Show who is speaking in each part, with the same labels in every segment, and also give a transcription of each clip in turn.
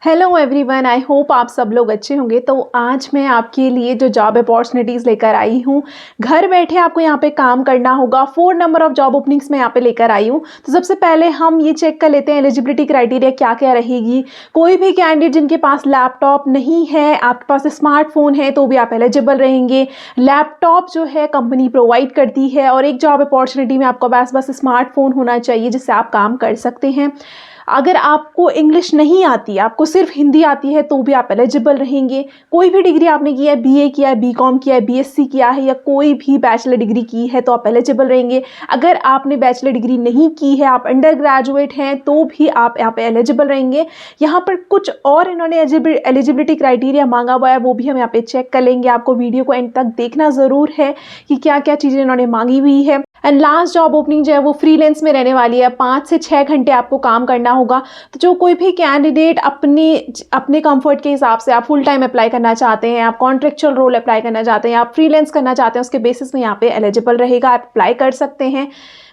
Speaker 1: Hello everyone, I hope आप सब लोग अच्छे होंगे। तो आज मैं आपके लिए जो जॉब अपॉर्चुनिटीज़ लेकर आई हूँ, घर बैठे आपको यहाँ पे काम करना होगा। 4 नंबर ऑफ जॉब ओपनिंग्स मैं यहाँ पे लेकर आई हूँ। तो सबसे पहले हम ये चेक कर लेते हैं एलिजिबिलिटी क्राइटेरिया क्या-क्या रहेगी। कोई भी कैंडिडेट जिनके पास लैपटॉप नहीं है, आपके पास स्मार्टफ़ोन है तो भी आप एलिजिबल रहेंगे। लैपटॉप जो है कंपनी प्रोवाइड करती है और एक जॉब अपॉर्चुनिटी में आपको बस स्मार्टफ़ोन होना चाहिए जिससे आप काम कर सकते हैं। अगर आपको इंग्लिश नहीं आती है, आपको सिर्फ हिंदी आती है तो भी आप एलिजिबल रहेंगे। कोई भी डिग्री आपने किया है, बीए किया है, बीकॉम किया है, बीएससी किया है या कोई भी बैचलर डिग्री की है तो आप एलिजिबल रहेंगे। अगर आपने बैचलर डिग्री नहीं की है, आप अंडर ग्रेजुएट हैं तो भी आप यहाँ पे एलिजिबल रहेंगे। यहाँ पर कुछ और इन्होंने एलिजिबिलिटी क्राइटेरिया मांगा हुआ है, वो भी हम यहाँ पे चेक कर लेंगे। आपको वीडियो को एंड तक देखना ज़रूर है कि क्या क्या चीज़ें इन्होंने मांगी हुई है। एंड लास्ट जॉब ओपनिंग जो है वो फ्रीलांस में रहने वाली है। 5 से 6 घंटे आपको काम करना होगा। तो जो कोई भी कैंडिडेट अपने कंफर्ट के हिसाब से, आप फुल टाइम अप्लाई करना चाहते हैं, आप कॉन्ट्रेक्चुअल रोल अप्लाई करना चाहते हैं, आप फ्रीलांस करना चाहते हैं, उसके बेसिस में यहाँ पे एलिजिबल रहेगा, आप अप्लाई कर सकते हैं।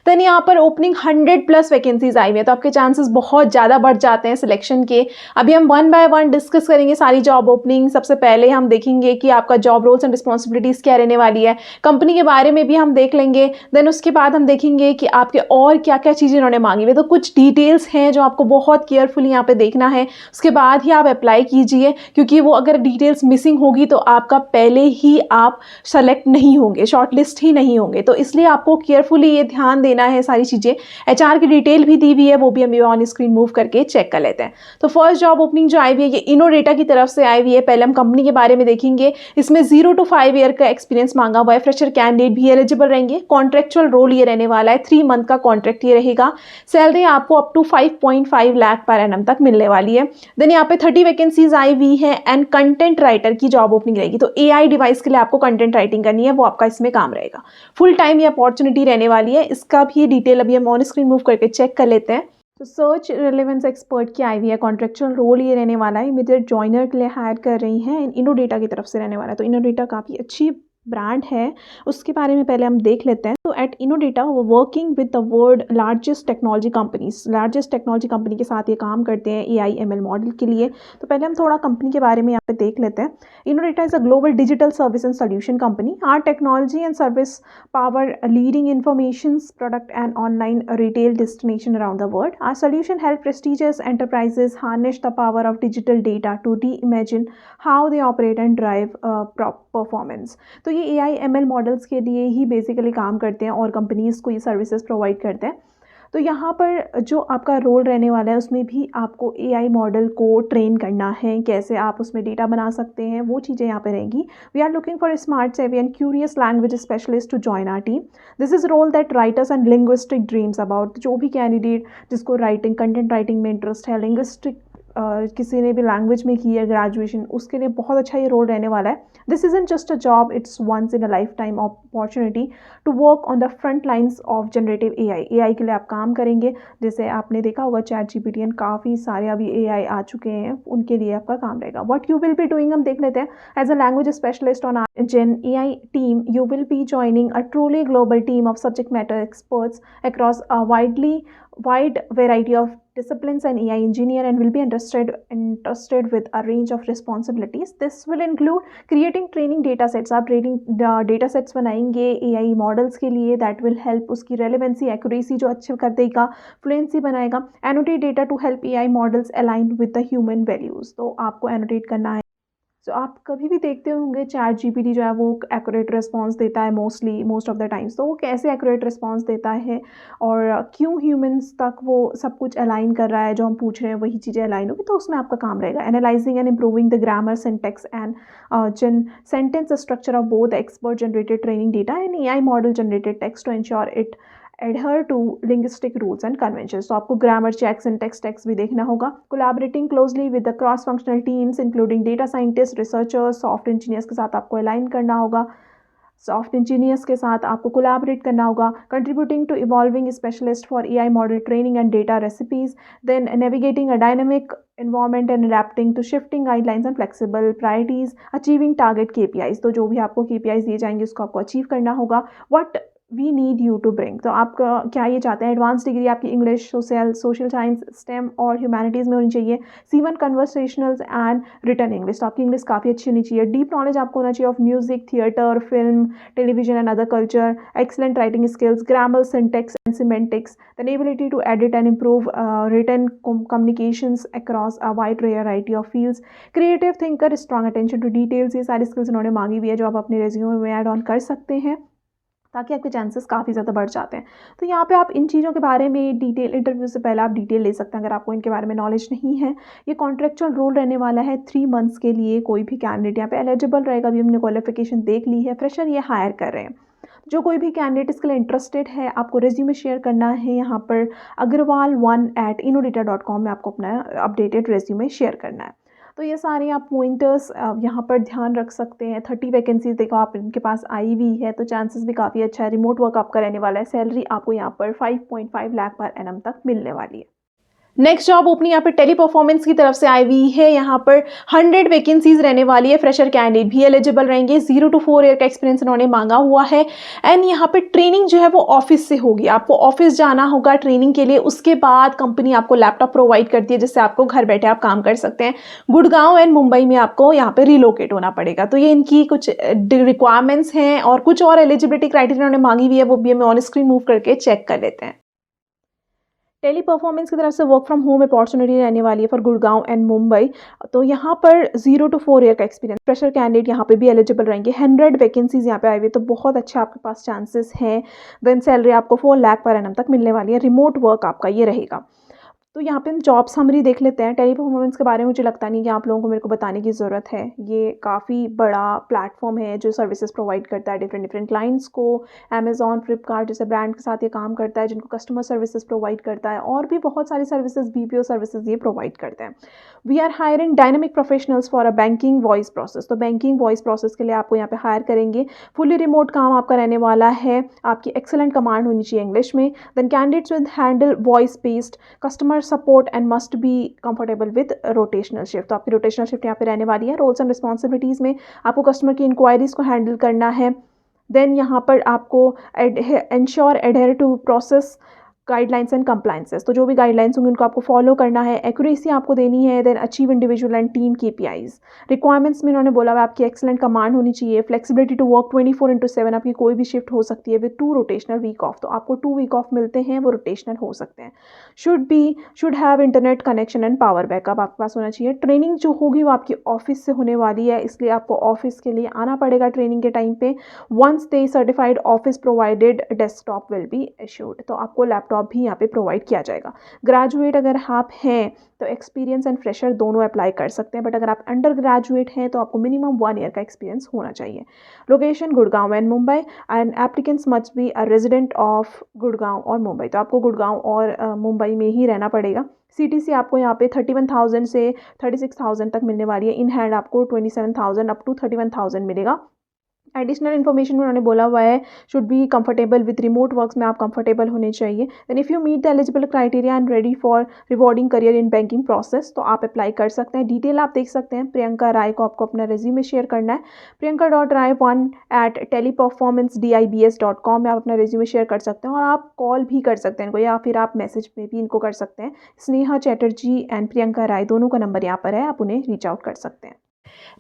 Speaker 1: देन यहाँ पर ओपनिंग 100+ वैकेंसीज आई हुई है, तो आपके चांसेस बहुत ज़्यादा बढ़ जाते हैं सिलेक्शन के। अभी हम वन बाय वन डिस्कस करेंगे सारी जॉब ओपनिंग। सबसे पहले हम देखेंगे कि आपका जॉब रोल्स एंड रिस्पॉन्सिबिलिटीज़ क्या रहने वाली है, कंपनी के बारे में भी हम देख लेंगे। देन उसके बाद हम देखेंगे कि आपके और क्या क्या चीज़ें इन्होंने मांगी हुई है। तो कुछ डिटेल्स हैं जो आपको बहुत केयरफुली यहाँ पे देखना है, उसके बाद ही आप अप्लाई कीजिए, क्योंकि वो अगर डिटेल्स मिसिंग होगी तो आपका पहले ही आप सेलेक्ट नहीं होंगे, शॉर्टलिस्ट ही नहीं होंगे। तो इसलिए आपको केयरफुली ये ध्यान देना है सारी चीज़ें। एचआर की डिटेल भी दी हुई है, वो भी हम ऑन स्क्रीन मूव करके चेक कर लेते हैं। तो फर्स्ट जॉब ओपनिंग जो आई हुई है ये इनोडेटा की तरफ से आई हुई है। पहले हम कंपनी के बारे में देखेंगे। इसमें 0 to 5 ईयर का एक्सपीरियंस मांगा हुआ है। फ्रेशर कैंडिडेट भी एलिजिबल रहेंगे। कॉन्ट्रेक्चुअल रोल ये रहने वाला है, 3 मंथ का कॉन्ट्रैक्ट ये रहेगा। सैलरी आपको up to 5.5 lakh per annum तक मिलने वाली है। देन यहाँ पे 30 वैकेंसीज आई हुई है एंड कंटेंट राइटर की जॉब ओपनिंग रहेगी। तो एआई डिवाइस के लिए आपको कंटेंट राइटिंग करनी है, वो आपका इसमें काम रहेगा। फुल टाइम ये अपॉर्चुनिटी रहने वाली है। इसका भी डिटेल अभी हम ऑन स्क्रीन मूव करके चेक कर लेते हैं। तो सर्च रिलेवेंस एक्सपर्ट की आई हुई है। कॉन्ट्रेक्चुअल रोल ये रहने वाला है, इमीडिएट जॉइनर के लिए हायर कर रही हैं। इनोडेटा की तरफ से रहने वाला है। तो इनोडेटा काफ़ी अच्छी ब्रांड है, उसके बारे में पहले हम देख लेते हैं। तो एट इनोडेटा वो working with the world largest technology company के साथ ये काम करते हैं AI/ML मॉडल के लिए। तो पहले हम थोड़ा कंपनी के बारे में यहाँ पे देख लेते हैं। Innodata is a global digital service and solution company. Our technology and service power a leading information product and online retail destination around the world. Our solution help prestigious enterprises harness the power of digital data to reimagine how they operate and drive performance. तो ये AI/ML models के लिए ही basically काम करते हैं और companies को ये सर्विसेज प्रोवाइड करते हैं। तो यहाँ पर जो आपका रोल रहने वाला है उसमें भी आपको AI मॉडल को ट्रेन करना है, कैसे आप उसमें डेटा बना सकते हैं, वो चीज़ें यहाँ पे रहेंगी। We are looking for smart savvy and curious language specialist to join our team. This is role that writers and linguistic dreams about. जो भी कैंडिडेट जिसको राइटिंग, कंटेंट राइटिंग में इंटरेस्ट है, लिंग्विस्टिक किसी ने भी लैंग्वेज में की है ग्रेजुएशन, उसके लिए बहुत अच्छा ये रोल रहने वाला है। This isn't just a job, it's once in a life time opportunity to work on the front lines of generative AI के लिए आप काम करेंगे। जैसे आपने देखा होगा ChatGPT एंड काफ़ी सारे अभी AI आ चुके हैं, उनके लिए आपका काम रहेगा। What you will be doing हम देख लेते हैं। As a language specialist on our Gen AI टीम, you will be joining a truly global team of subject matter experts across a wide variety of disciplines and AI engineer, and will be entrusted with a range of responsibilities. This will include creating training data sets. आप training data sets बनाएंगे AI models के लिए, that will help उसकी relevancy, accuracy जो अच्छे कर देगा, fluency बनाएगा। Annotate data to help AI models align with the human values. तो आपको एनोटेट करना है। तो आप कभी भी देखते होंगे ChatGPT जो है वो एक्यूरेट रिस्पांस देता है मोस्ट ऑफ द टाइम्स। तो वो कैसे एक्यूरेट रिस्पांस देता है और क्यों ह्यूमंस तक वो सब कुछ अलाइन कर रहा है, जो हम पूछ रहे हैं वही चीज़ें अलाइन होगी। तो उसमें आपका काम रहेगा analysing and improving the grammar, syntax and sentence structure of both expert generated training data and AI model generated text to ensure it adhere to linguistic rules and conventions. तो आपको ग्रामर चेक, सिंटेक्स टेक्स्ट भी देखना होगा। Collaborating closely with the cross functional teams including data scientist, researchers, soft engineers के साथ आपको align करना होगा। सॉफ्ट इंजीनियर्स के साथ आपको कोलैबोरेट करना होगा। Contributing to evolving specialist for AI model training and data recipes. Then navigating a dynamic environment and adapting to shifting guidelines and flexible priorities, achieving target KPIs। तो जो भी आपको KPIs दिए जाएंगे उसको आपको अचीव करना होगा। What we need you to bring. तो आप क्या ये चाहते हैं एडवांस डिग्री आपकी इंग्लिश, सोशल साइंस, स्टेम और ह्यूमैनिटीज़ में होनी चाहिए। C1 कन्वर्सेशनल्स एंड रिटन इंग्लिश, तो आपकी इंग्लिश काफ़ी अच्छी होनी चाहिए। डीप नॉलेज आपको होना चाहिए of music, theatre, film, television and other culture. Excellent writing skills, grammar, syntax and semantics, than ability to edit and improve written communications across a wide variety of fields। Creative thinker, strong attention to details, ये सारी skills इन्होंने मांगी हुई है जो आप अपने resume में ऐड ऑन कर सकते हैं ताकि आपके चांसेस काफ़ी ज़्यादा बढ़ जाते हैं। तो यहाँ पे आप इन चीज़ों के बारे में डिटेल, इंटरव्यू से पहले आप डिटेल ले सकते हैं अगर आपको इनके बारे में नॉलेज नहीं है। ये कॉन्ट्रेक्चुअल रोल रहने वाला है 3 मंथ्स के लिए। कोई भी कैंडिडेट यहाँ पे एलिजिबल रहेगा, अभी हमने क्वालिफिकेशन देख ली है, फ्रेशर ये हायर कर रहे हैं। जो कोई भी कैंडिडेट इसके लिए इंटरेस्टेड है, आपको रेज्यूमे शेयर करना है यहाँ पर agarwal1@innodata.com में आपको अपना अपडेटेड रेज्यूमे शेयर करना है। तो ये सारे आप पॉइंटर्स यहाँ पर ध्यान रख सकते हैं। 30 वैकेंसीज देखो आप इनके पास आई हुई है, तो चांसेस भी काफ़ी अच्छा है। रिमोट वर्क आपका रहने वाला है। सैलरी आपको यहाँ पर 5.5 लाख पर एनम तक मिलने वाली है। नेक्स्ट जॉब ओपनिंग यहाँ पे टेली परफॉर्मेंस की तरफ से आई हुई है। यहाँ पर 100 वैकेंसीज रहने वाली है। फ्रेशर कैंडिडेट भी एलिजिबल रहेंगे। 0 to 4 ईयर का एक्सपीरियंस इन्होंने मांगा हुआ है। एंड यहाँ पे ट्रेनिंग जो है वो ऑफिस से होगी। आपको ऑफिस जाना होगा ट्रेनिंग के लिए। उसके बाद कंपनी आपको लैपटॉप प्रोवाइड करती है जिससे आपको घर बैठे आप काम कर सकते हैं। गुड़गांव एंड मुंबई में आपको यहाँ पे रिलोकेट होना पड़ेगा। तो ये इनकी कुछ रिक्वायरमेंट्स हैं और कुछ और एलिजिबिलिटी क्राइटेरिया उन्होंने मांगी हुई है, वो भी हमें ऑन स्क्रीन मूव करके चेक कर लेते हैं। टेली परफॉर्मेंस की तरफ से वर्क फ्रॉम होम अपॉर्चुनिटी रहने वाली है फॉर गुड़गांव एंड मुंबई। तो यहाँ पर 0 to 4 ईयर का एक्सपीरियंस फ्रेशर कैंडिडेट यहाँ पे भी एलिजिबल रहेंगे। 100 वैकेंसीज यहाँ पे आई हुई है, तो बहुत अच्छा आपके पास चांसेस हैं। देन सैलरी आपको 4 लाख पर एनम तक मिलने वाली है। रिमोट वर्क आपका ये रहेगा। तो यहाँ पे हम जॉब समरी देख लेते हैं। टेली परफॉर्मेंस के बारे में मुझे लगता नहीं कि आप लोगों को मेरे को बताने की ज़रूरत है। ये काफ़ी बड़ा प्लेटफॉर्म है जो सर्विसेज प्रोवाइड करता है डिफरेंट क्लाइंट्स को। अमेजॉन, फ्लिपकार्ट जैसे ब्रांड के साथ ये काम करता है जिनको कस्टमर सर्विसेज प्रोवाइड करता है, और भी बहुत सारी सर्विसेज, BPO सर्विसेज ये प्रोवाइड करते हैं। We are hiring dynamic professionals for a banking voice process. तो बैंकिंग वॉइस प्रोसेस के लिए आपको यहाँ पे हायर करेंगे। फुली रिमोट काम आपका रहने वाला है। आपकी एक्सेलेंट कमांड होनी चाहिए इंग्लिश में। Then candidates with handle voice based customer support and must be comfortable with rotational shift. तो आपकी रोटेशनल शिफ्ट यहाँ पे रहने वाली है। रोल्स एंड रिस्पॉन्सिबिलिटीज़ में आपको कस्टमर की इंक्वायरीज़ को हैंडल करना है। देन यहाँ पर आपको ensure adhere to process guidelines and compliances. तो जो भी गाइडलाइंस होंगी उनको आपको फॉलो करना है। एक्यूरेसी आपको देनी है। Then achieve individual and team KPIs। Requirements में इन्होंने बोला हुआ आपकी एक्सेलेंट कमांड होनी चाहिए। फ्लेक्सिबिलिटी टू वर्क 24/7, आपकी कोई भी शिफ्ट हो सकती है विद 2 रोटेशनल वीक ऑफ। तो आपको 2 वीक ऑफ मिलते हैं, वो रोटेशनल हो सकते हैं। Should have internet connection and power backup आपके पास होना चाहिए। ट्रेनिंग जो होगी वो आपकी ऑफिस से होने वाली है, इसलिए आपको ऑफिस के लिए आना पड़ेगा ट्रेनिंग के टाइम पे। Once they certified office provided desktop will be assured. तो आपको लैपटॉप भी यहाँ पे प्रोवाइड किया जाएगा। ग्रेजुएट अगर आप हैं तो एक्सपीरियंस एंड फ्रेशर दोनों अप्लाई कर सकते हैं, बट अगर आप अंडर ग्रेजुएट हैं तो आपको मिनिमम 1 ईयर का एक्सपीरियंस होना चाहिए। Location Gurgaon and Mumbai and applicants must be a resident of Gurgaon और मुंबई। तो आपको गुड़गांव और मुंबई में ही रहना पड़ेगा। CTC आपको यहाँ पे 31,000 से 36,000 तक मिलने वाली है। इन हैंड आपको 27,000 अप टू 31,000 मिलेगा। एडिशनल इन्फॉर्मेशन उन्होंने बोला हुआ है should be comfortable with remote works में आप कंफर्टेबल होने चाहिए। Then if you meet the eligible criteria and ready for rewarding career in banking process, तो आप अप्लाई कर सकते हैं। डिटेल आप देख सकते हैं। प्रियंका राय को आपको अपना रेज्यूमे शेयर करना है। priyanka.rai1@teleperformancedibs.com में आप अपना रेज्यूमे शेयर कर सकते हैं, और आप कॉल भी कर सकते हैं इनको, या फिर आप मैसेज में भी इनको कर सकते हैं। स्नेहा चैटर्जी एंड प्रियंका राय दोनों का नंबर यहाँ पर है, आप उन्हें रीच आउट कर सकते हैं।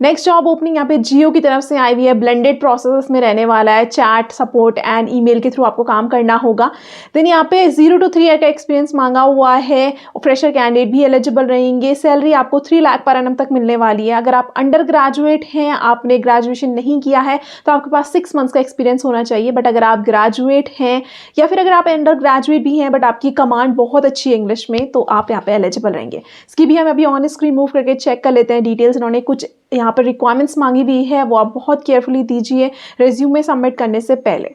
Speaker 1: नेक्स्ट जॉब ओपनिंग यहाँ पे जियो की तरफ से आई हुई है। ब्लेंडेड प्रोसेस में रहने वाला है। चैट सपोर्ट एंड ईमेल के थ्रू आपको काम करना होगा। देन यहाँ पे 0 to 3 ईयर का एक्सपीरियंस मांगा हुआ है। फ्रेशर कैंडिडेट भी एलिजिबल रहेंगे। सैलरी आपको 3 लाख पर एनम तक मिलने वाली है। अगर आप अंडर ग्रेजुएट हैं, आपने ग्रेजुएशन नहीं किया है, तो आपके पास 6 मंथ्स का एक्सपीरियंस होना चाहिए। बट अगर आप ग्रेजुएट हैं या फिर अगर आप अंडर ग्रेजुएट भी हैं बट आपकी कमांड बहुत अच्छी है इंग्लिश में, तो आप यहाँ पे एलिजिबल रहेंगे। इसकी भी हम अभी ऑन स्क्रीन मूव करके चेक कर लेते हैं डिटेल्स। इन्होंने कुछ यहाँ पर रिक्वायरमेंट्स मांगी हुई है, वो आप बहुत केयरफुली दीजिए रेज्यूमे सबमिट करने से पहले।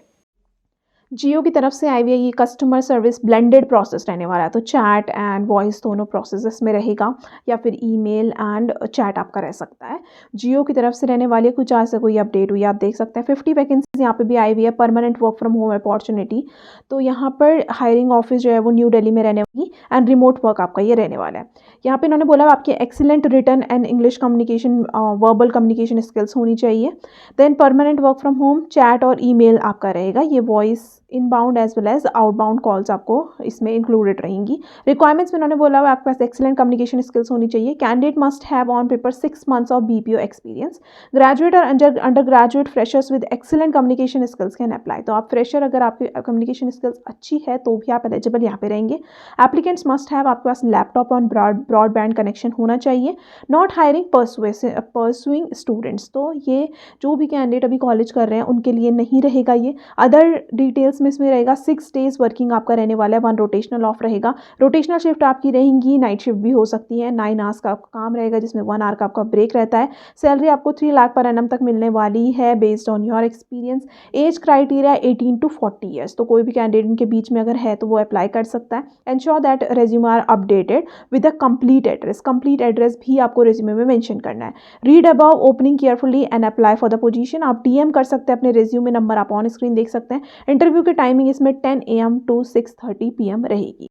Speaker 1: जियो की तरफ से आई हुई है ये कस्टमर सर्विस ब्लेंडेड प्रोसेस रहने वाला है। तो चैट एंड वॉइस दोनों प्रोसेसेस में रहेगा, या फिर ईमेल एंड चैट आपका रह सकता है। जियो की तरफ से रहने वाली है। कुछ आज से कोई अपडेट हुई आप देख सकते हैं। 50 वैकेंसीज यहाँ पे भी आई हुई है। Permanent work from home opportunity. तो यहाँ पर हायरिंग ऑफिस जो है वो न्यू दिल्ली में रहने वाली, एंड रिमोट वर्क आपका ये रहने वाला है। यहाँ पे इन्होंने बोला आपके excellent written and English communication, verbal communication skills होनी चाहिए। Then permanent work from home, chat और ईमेल आपका रहेगा। ये voice inbound as well as outbound calls आपको इसमें इंक्लूडेड रहेंगी। रिक्वायरमेंट्स में उन्होंने बोला हुआ आपके पास एक्सीलेंट कम्युनिकेशन स्किल्स होनी चाहिए। Candidate must have on paper 6 months of BPO experience. Graduate और under graduate freshers with excellent communication skills can apply. तो आप फ्रेशर अगर आपकी कम्युनिकेशन स्किल्स अच्छी है तो भी आप एलिजिबल यहाँ पे रहेंगे। एप्लीकेंट्स मस्ट हैव आपके पास लैपटॉप और ब्रॉडबैंड कनेक्शन होना चाहिए। Not hiring pursuing students. तो ये जो भी कैंडिडेट अभी कॉलेज कर रहे हैं उनके लिए नहीं रहेगा ये। अदर डिटेल्स में इसमें रहेगा 6 days वर्किंग आपका रहने वाला है, 1 रोटेशनल ऑफ रहेगा। रोटेशनल शिफ्ट आपकी रहेंगी, नाइट शिफ्ट भी हो सकती है। 9 hours का आपका काम रहेगा जिसमें 1 hour का आपका ब्रेक रहता है। सैलरी आपको 3 लाख पर एनम तक मिलने वाली है based on your experience. Age criteria 18 to 40 years। तो कोई भी कैंडिडेट इनके बीच में अगर है तो वो अप्लाई कर सकता है। Ensure that resume are updated with a complete address. Complete address भी आपको रेज्यूमे में मेंशन करना है। Read about opening carefully and apply for the position. आप डीएम कर सकते हैं अपने रेज्यूमे, नंबर आप ऑन स्क्रीन देख सकते हैं। इंटरव्यू की टाइमिंग इसमें 10 AM to 6:30 PM रहेगी।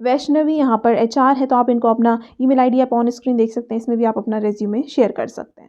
Speaker 1: वैष्णवी यहाँ पर एचआर है, तो आप इनको अपना ईमेल आईडी आप ऑन स्क्रीन देख सकते हैं, इसमें भी आप अपना रेज्यूमे शेयर कर सकते हैं।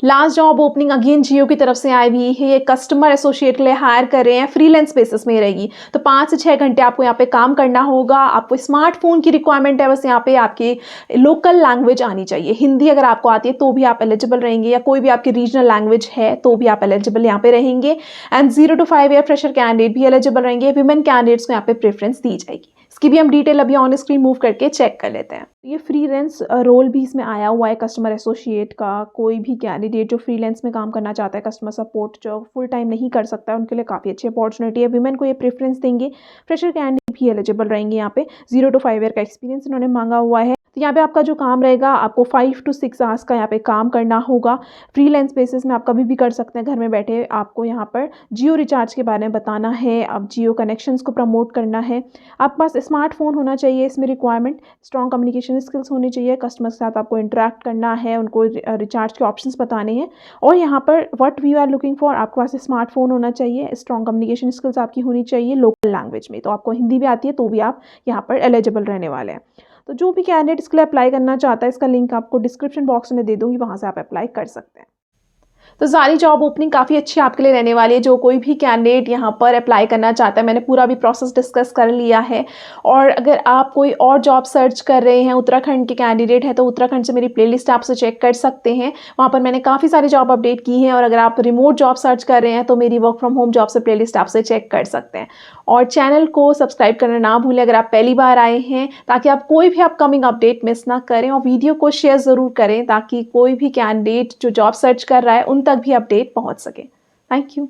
Speaker 1: लास्ट जॉब ओपनिंग अगेन जियो की तरफ से आई हुई है। ये कस्टमर एसोसिएट के लिए हायर कर रहे हैं, फ्रीलांस बेसिस में रहेगी। तो 5 से 6 घंटे आपको यहाँ पे काम करना होगा। आपको स्मार्टफोन की रिक्वायरमेंट है, बस यहाँ पे आपकी लोकल लैंग्वेज आनी चाहिए। हिंदी अगर आपको आती है तो भी आप एलिजिबल रहेंगे, या कोई भी आपकी रीजनल लैंग्वेज है तो भी आप एलिजिबल यहाँ पे रहेंगे। And 0 to 5 year fresher candidate भी एलिजिबल रहेंगे। विमेन कैंडिडेट्स को यहाँ पे प्रेफरेंस दी जाएगी। इसकी भी हम डिटेल अभी ऑन स्क्रीन मूव करके चेक कर लेते हैं। ये फ्रीलांस रोल भी इसमें आया हुआ है कस्टमर एसोसिएट का। कोई भी कैंडिडेट जो फ्रीलांस में काम करना चाहता है, कस्टमर सपोर्ट जो फुल टाइम नहीं कर सकता है, उनके लिए काफ़ी अच्छी अपॉर्चुनिटी है। विमेन को ये प्रेफरेंस देंगे। फ्रेशर कैंडिडेट भी एलिजिबल रहेंगे। यहाँ पे 0 to 5 year का एक्सपीरियंस इन्होंने मांगा हुआ है। तो यहाँ पे आपका जो काम रहेगा, आपको 5 to 6 hours का यहाँ पे काम करना होगा। फ्रीलांस बेसिस में आप कभी भी कर सकते हैं घर में बैठे। आपको यहाँ पर जियो रिचार्ज के बारे में बताना है, आप जियो कनेक्शंस को प्रमोट करना है। आपके पास स्मार्टफोन होना चाहिए इसमें रिक्वायरमेंट। स्ट्रॉन्ग कम्युनिकेशन स्किल्स होनी चाहिए। कस्टमर के साथ आपको इंटरेक्ट करना है, उनको रिचार्ज के ऑप्शंस बताने हैं। और यहाँ पर what we are looking for, आपके पास स्मार्टफोन होना चाहिए, स्ट्रॉन्ग कम्युनिकेशन स्किल्स आपकी होनी चाहिए लोकल लैंग्वेज में। तो आपको हिंदी भी आती है तो भी आप यहाँ पर एलिजिबल रहने वाले हैं। तो जो भी कैंडिडेट इसके लिए अप्लाई करना चाहता है, इसका लिंक आपको डिस्क्रिप्शन बॉक्स में दे दूंगी, वहाँ से आप अप्लाई कर सकते हैं। तो सारी जॉब ओपनिंग काफ़ी अच्छी आपके लिए रहने वाली है। जो कोई भी कैंडिडेट यहाँ पर अप्लाई करना चाहता है, मैंने पूरा भी प्रोसेस डिस्कस कर लिया है। और अगर आप कोई और जॉब सर्च कर रहे हैं, उत्तराखंड के कैंडिडेट हैं, तो उत्तराखंड से मेरी प्लेलिस्ट आपसे चेक कर सकते हैं। वहाँ पर मैंने काफ़ी सारी जॉब अपडेट की हैं। और अगर आप रिमोट जॉब सर्च कर रहे हैं तो मेरी वर्क फ्रॉम होम जॉब से प्लेलिस्ट आपसे चेक कर सकते हैं। और चैनल को सब्सक्राइब करना ना भूलें अगर आप पहली बार आए हैं, ताकि आप कोई भी अपकमिंग अपडेट मिस ना करें। और वीडियो को शेयर ज़रूर करें ताकि कोई भी कैंडिडेट जो जॉब सर्च कर रहा है उन तक भी अपडेट पहुँच सके। Thank you.